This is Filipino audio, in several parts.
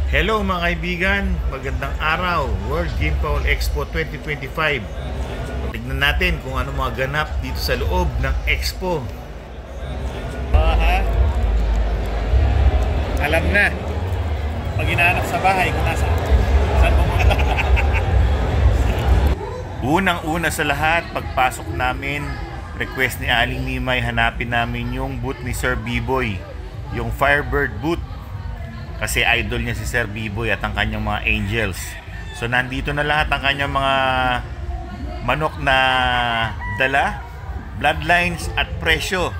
Hello mga kaibigan, magandang araw, World Game Paul Expo 2025. Tignan natin kung ano mga ganap dito sa loob ng Expo. Alam na, pag hinahanap sa bahay kung saan pumunta. Unang-una sa lahat, pagpasok namin, request ni Aling Nimay, hanapin namin yung booth ni Sir B-Boy, yung Firebird booth. Kasi idol niya si Sir B-Boy at ang kanyang mga angels. So nandito na lahat ang kanyang mga manok na dala, bloodlines at presyo.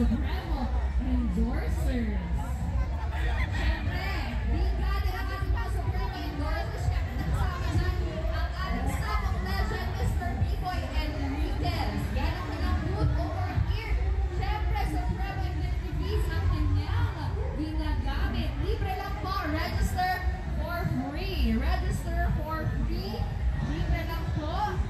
Supremo endorsers. Siyempre, bigyan din ang ating mga Supremo endorsers. Siyempre, nakasama dyan ang ating staff of legend, Mr. B-Boy Enriquez. Yan ang kanyang booth over here. Siyempre, Supremo Infinity Beats ang kanyang ginagamit. Libre lang po. Register for free. Register for free. Libre lang po.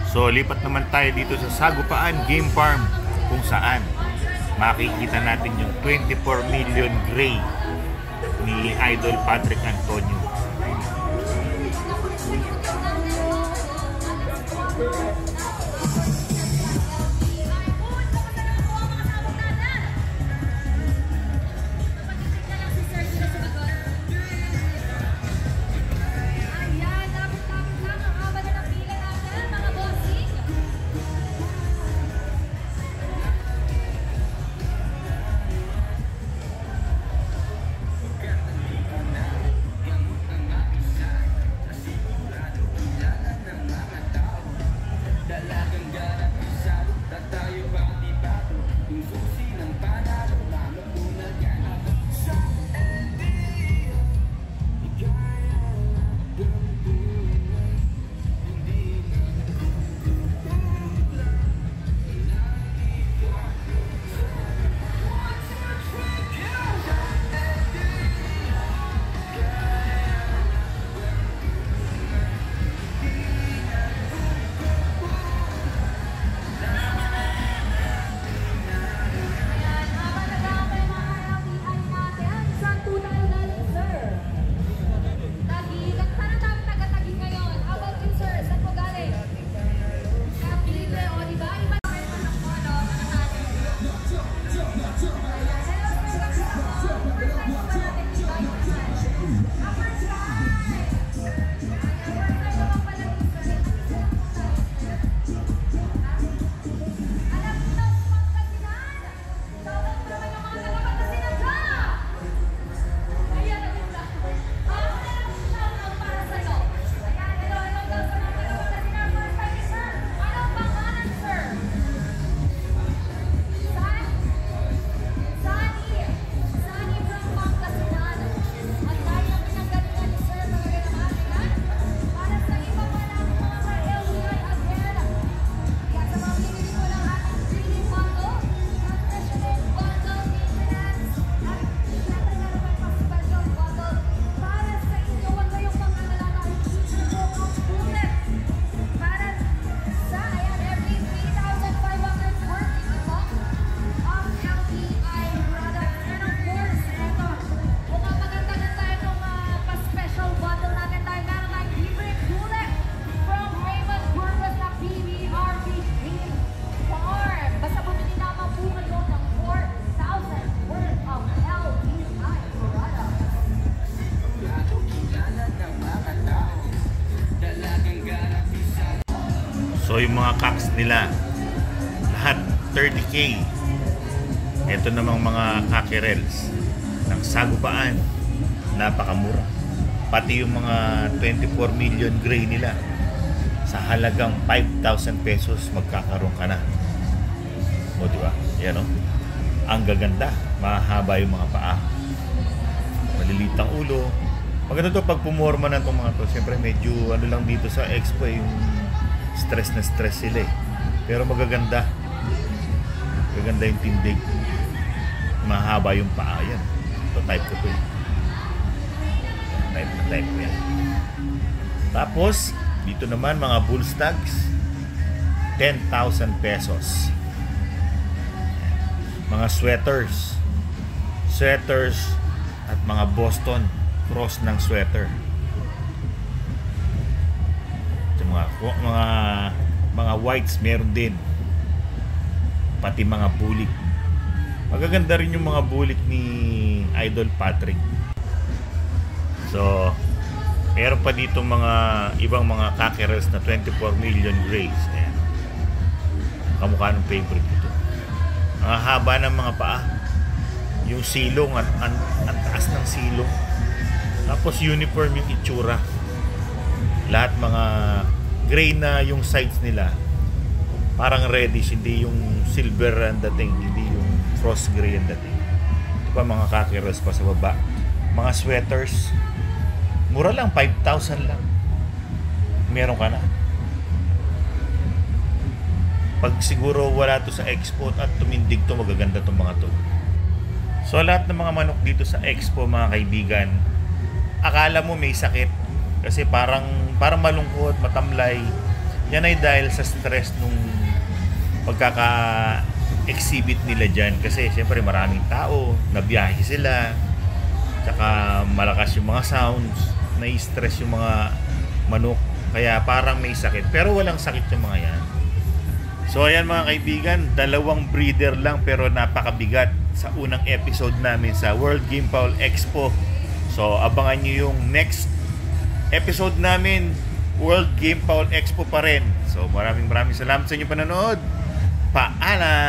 So lipat naman tayo dito sa Sagupaan Game Farm kung saan makikita natin yung 24 million gray ni Idol Patrick Antonio. So yung mga cocks nila, lahat 30K. Ito namang mga cockerels ng sagupaan, napakamura. Pati yung mga 24 million gray nila, sa halagang 5,000 pesos magkakaroon ka na. O diba? Yan o. Ang gaganda. Mahaba yung mga paa. Maliliit ang ulo. Maganda to pag pumorma na itong mga to. Siyempre medyo ano lang dito sa expo yung stress na stress sila eh. Pero magaganda. Magaganda yung tindig. Mahaba yung paa. Yan. Ito type ko to eh. Type ko yan. Tapos dito naman mga bull stags, 10,000 pesos. Mga sweaters at mga Boston cross ng sweater. Ito mga whites meron din. Pati mga bulik. Magaganda rin yung mga bulik ni Idol Patrick. So meron pa dito mga ibang mga cockerels na 24 million grays. Ayan. Kamukha ng favorite ito. Ang haba ng mga paa. Yung silong at ang taas ng silong. Tapos uniform yung itsura. Lahat mga gray na yung sides nila. Parang reddish, hindi yung silver ang dating, hindi yung frost gray ang dating. Ito pa mga cockerels pa sa baba. Mga sweaters. Mura lang, 5,000 lang. Meron ka na. Pag siguro wala to sa expo at tumindig to, magaganda tong mga to. So lahat ng mga manok dito sa expo, mga kaibigan, akala mo may sakit kasi parang malungkot, matamlay. Yan ay dahil sa stress nung pagkaka-exhibit nila dyan. Kasi siyempre maraming tao, nabiyahe sila, tsaka malakas yung mga sounds, nai-stress yung mga manok, kaya parang may sakit. Pero walang sakit yung mga yan. So ayan mga kaibigan, 2 breeder lang pero napakabigat sa unang episode namin sa World Game Fowl Expo. So abangan nyo yung next episode namin, World Game Fowl Expo pa rin. So maraming salamat sa inyong panonood. Paalam!